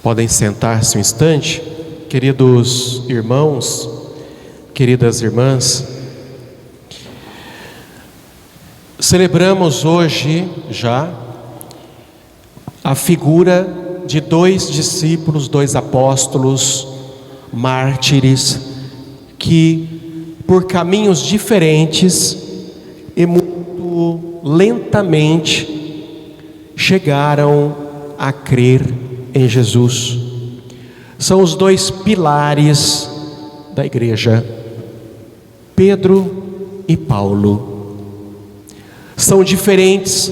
Podem sentar-se um instante, queridos irmãos, queridas irmãs. Celebramos hoje já a figura de dois discípulos, dois apóstolos, mártires, que por caminhos diferentes e muito lentamente chegaram a crer em Jesus. São os dois pilares da igreja, Pedro e Paulo. São diferentes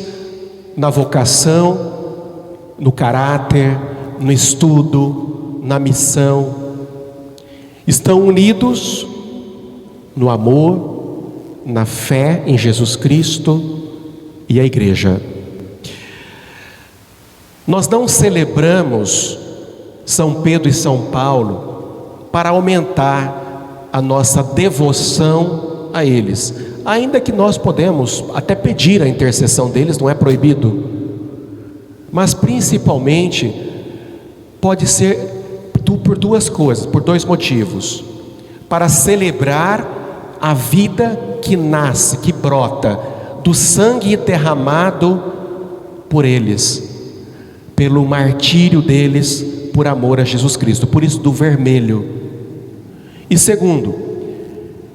na vocação, no caráter, no estudo, na missão. Estão unidos no amor, na fé em Jesus Cristo e a igreja. Nós não celebramos São Pedro e São Paulo para aumentar a nossa devoção a eles, ainda que nós podemos até pedir a intercessão deles, não é proibido, mas principalmente pode ser por duas coisas, por dois motivos: para celebrar a vida que nasce, que brota do sangue derramado por eles, pelo martírio deles por amor a Jesus Cristo, por isso do vermelho. E segundo,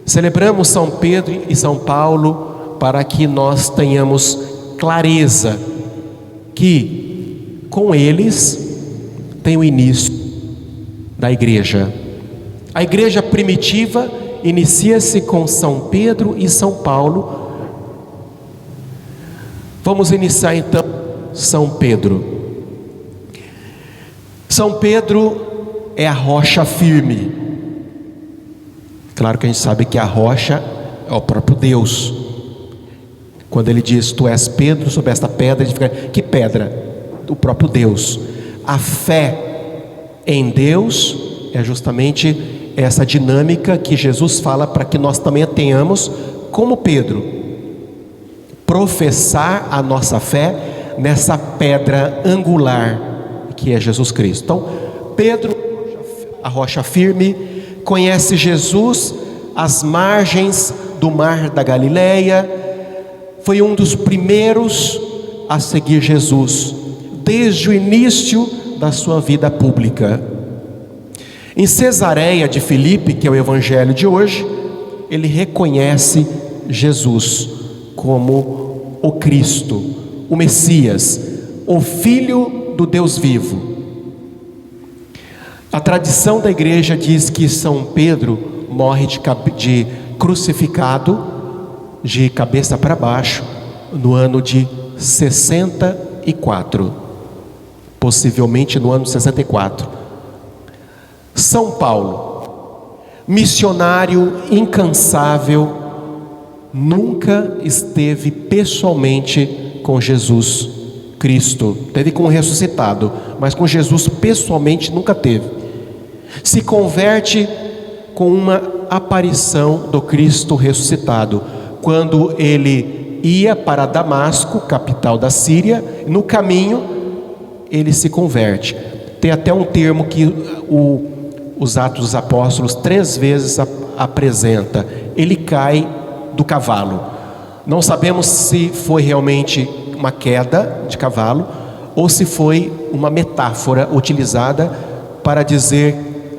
celebramos São Pedro e São Paulo para que nós tenhamos clareza que com eles tem o início da igreja. A igreja primitiva inicia-se com São Pedro e São Paulo. Vamos iniciar então São Pedro. São Pedro é a rocha firme. Claro que a gente sabe que a rocha é o próprio Deus. Quando ele diz: tu és Pedro, sobre esta pedra, ele fica: que pedra? O próprio Deus. A fé em Deus é justamente essa dinâmica que Jesus fala para que nós também a tenhamos, como Pedro, professar a nossa fé nessa pedra angular que é Jesus Cristo. Então, Pedro, a rocha firme, conhece Jesus às margens do mar da Galileia, foi um dos primeiros a seguir Jesus, desde o início da sua vida pública. Em Cesareia de Filipe, que é o evangelho de hoje, ele reconhece Jesus como o Cristo, o Messias, o Filho do Deus vivo. A tradição da igreja diz que São Pedro morre de crucificado, de cabeça para baixo, no ano de 64, possivelmente no ano 64. São Paulo, missionário incansável, nunca esteve pessoalmente com Jesus Cristo. Teve com o ressuscitado, mas com Jesus pessoalmente nunca teve. Se converte com uma aparição do Cristo ressuscitado, quando ele ia para Damasco, capital da Síria. No caminho ele se converte. Tem até um termo que os Atos dos Apóstolos 3 vezes apresenta: ele cai do cavalo. Não sabemos se foi realmente uma queda de cavalo ou se foi uma metáfora utilizada para dizer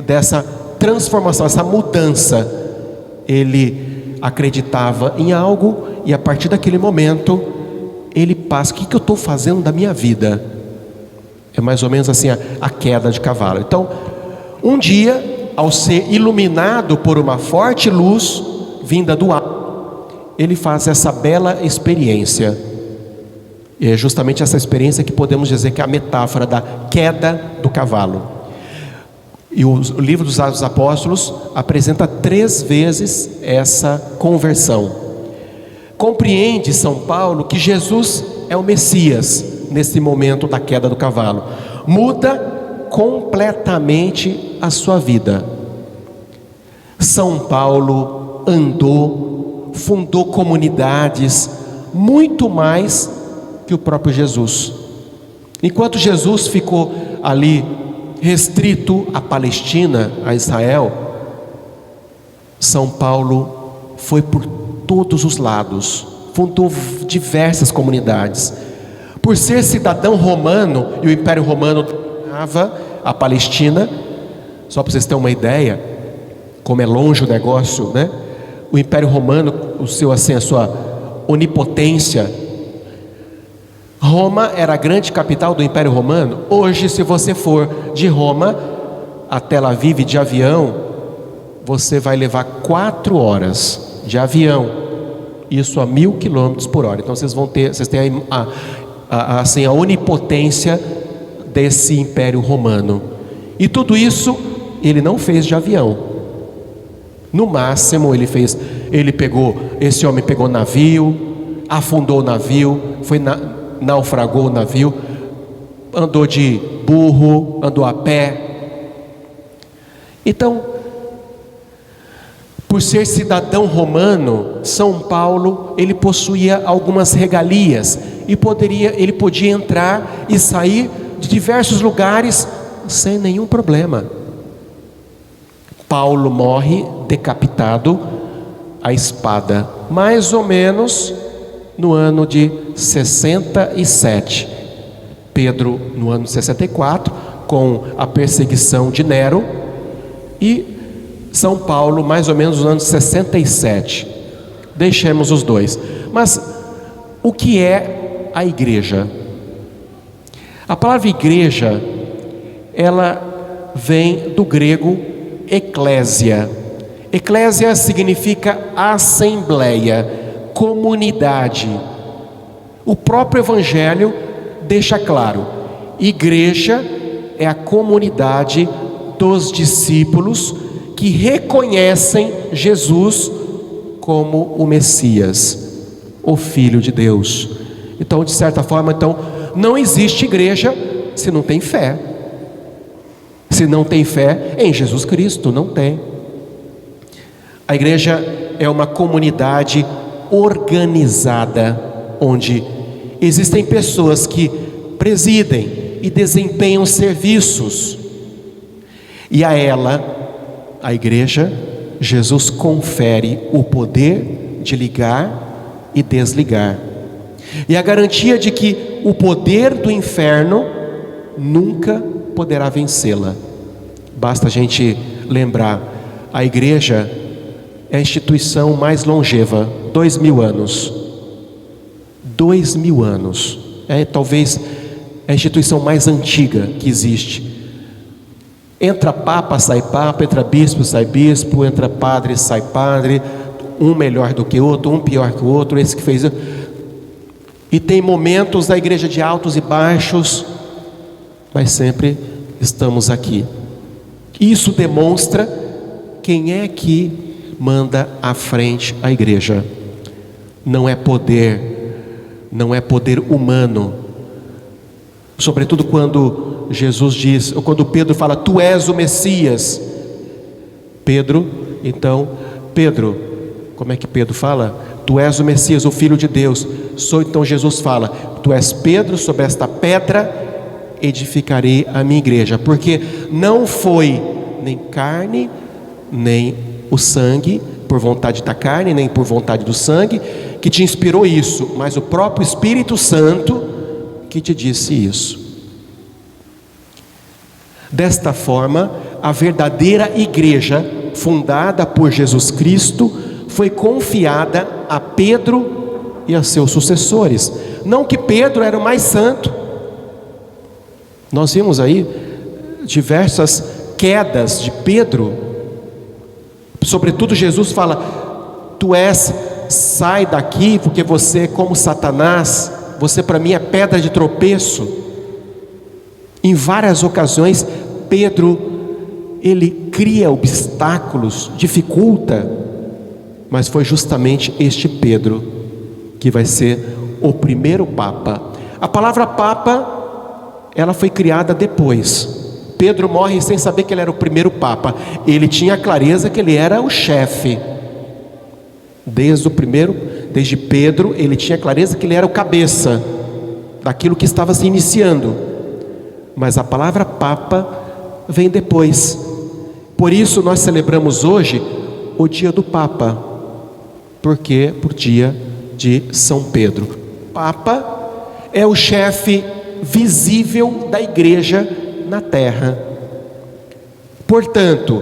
dessa transformação, essa mudança. Ele acreditava em algo e a partir daquele momento ele passa: o que eu estou fazendo da minha vida? É mais ou menos assim a queda de cavalo. Então, um dia, ao ser iluminado por uma forte luz vinda do alto, ele faz essa bela experiência. E é justamente essa experiência que podemos dizer que é a metáfora da queda do cavalo. E o livro dos Atos dos Apóstolos apresenta 3 vezes essa conversão. Compreende São Paulo que Jesus é o Messias nesse momento da queda do cavalo. Muda completamente a sua vida. São Paulo andou, fundou comunidades, muito mais que o próprio Jesus. Enquanto Jesus ficou ali restrito à Palestina, a Israel, São Paulo foi por todos os lados, fundou diversas comunidades. Por ser cidadão romano, e o Império Romano dominava a Palestina, só para vocês terem uma ideia, como é longe o negócio, né? O Império Romano, a sua onipotência, Roma era a grande capital do Império Romano. Hoje, se você for de Roma a Tel Aviv de avião, você vai levar 4 horas de avião, isso a 1000 km/h. Então vocês têm a onipotência desse Império Romano. E tudo isso ele não fez de avião. No máximo esse homem pegou navio, afundou o navio, naufragou o navio, andou de burro, andou a pé. Então, por ser cidadão romano, São Paulo, ele possuía algumas regalias, e ele podia entrar e sair de diversos lugares sem nenhum problema. Paulo morre decapitado à espada, mais ou menos no ano de 67. Pedro no ano de 64, com a perseguição de Nero, e São Paulo mais ou menos no ano de 67. Deixemos os dois. Mas o que é a igreja? A palavra igreja, ela vem do grego eclésia. Eclésia significa assembleia, comunidade. O próprio Evangelho deixa claro: igreja é a comunidade dos discípulos que reconhecem Jesus como o Messias, o Filho de Deus. Então, de certa forma, não existe igreja se não tem fé. Se não tem fé em Jesus Cristo, não tem. A igreja é uma comunidade organizada, onde existem pessoas que presidem e desempenham serviços, e a ela, a igreja, Jesus confere o poder de ligar e desligar, e a garantia de que o poder do inferno nunca poderá vencê-la. Basta a gente lembrar, a igreja é a instituição mais longeva, 2000 anos. 2000 anos. É talvez a instituição mais antiga que existe. Entra papa, sai papa, entra bispo, sai bispo, entra padre, sai padre, um melhor do que o outro, um pior que o outro, esse que fez. E tem momentos da igreja de altos e baixos, mas sempre estamos aqui. Isso demonstra quem é que manda à frente a igreja. Não é poder humano. Sobretudo quando Jesus diz, ou quando Pedro fala: tu és o Messias. Pedro, como é que Pedro fala? Tu és o Messias, o Filho de Deus. Então Jesus fala: tu és Pedro, sobre esta pedra edificarei a minha igreja. Porque não foi nem carne, nem o sangue, por vontade da carne, nem por vontade do sangue, que te inspirou isso, mas o próprio Espírito Santo que te disse isso. Desta forma, a verdadeira igreja, fundada por Jesus Cristo, foi confiada a Pedro e a seus sucessores. Não que Pedro era o mais santo. Nós vimos aí diversas quedas de Pedro. Sobretudo Jesus fala: sai daqui, porque você é como Satanás, você para mim é pedra de tropeço. Em várias ocasiões Pedro, ele cria obstáculos, dificulta, mas foi justamente este Pedro que vai ser o primeiro Papa. A palavra Papa, ela foi criada depois. Pedro morre sem saber que ele era o primeiro Papa. Ele tinha a clareza que ele era o chefe. Desde Pedro, ele tinha a clareza que ele era o cabeça daquilo que estava se iniciando. Mas a palavra Papa vem depois. Por isso nós celebramos hoje o dia do Papa. Por quê? Por dia de São Pedro. Papa é o chefe visível da igreja na terra. Portanto,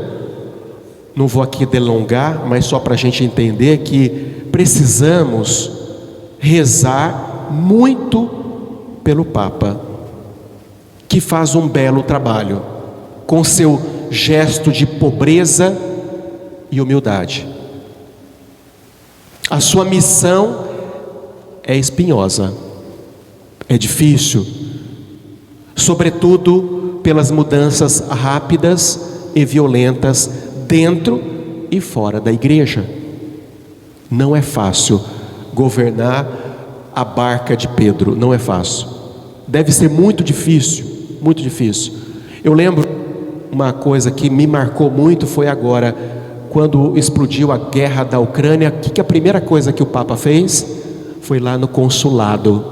não vou aqui delongar, mas só para a gente entender que precisamos rezar muito pelo Papa, que faz um belo trabalho, com seu gesto de pobreza e humildade. A sua missão é espinhosa, é difícil, sobretudo pelas mudanças rápidas e violentas dentro e fora da igreja. Não é fácil governar a barca de Pedro, não é fácil. Deve ser muito difícil, muito difícil. Eu lembro uma coisa que me marcou muito foi agora, quando explodiu a guerra da Ucrânia. A primeira coisa que o Papa fez foi lá no consulado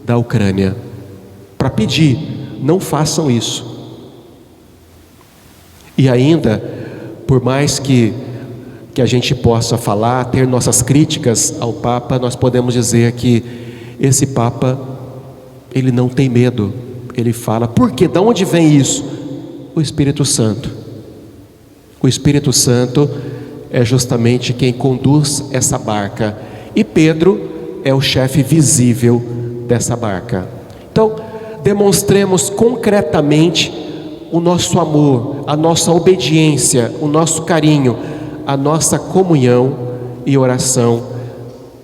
da Ucrânia para pedir: não façam isso. E ainda, por mais que a gente possa falar, ter nossas críticas ao Papa, nós podemos dizer que esse Papa, ele não tem medo. Ele fala: por quê? De onde vem isso? O Espírito Santo. O Espírito Santo é justamente quem conduz essa barca, e Pedro é o chefe visível dessa barca. Então, demonstremos concretamente o nosso amor, a nossa obediência, o nosso carinho, a nossa comunhão e oração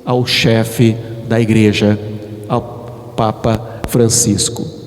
ao chefe da igreja, ao Papa Francisco.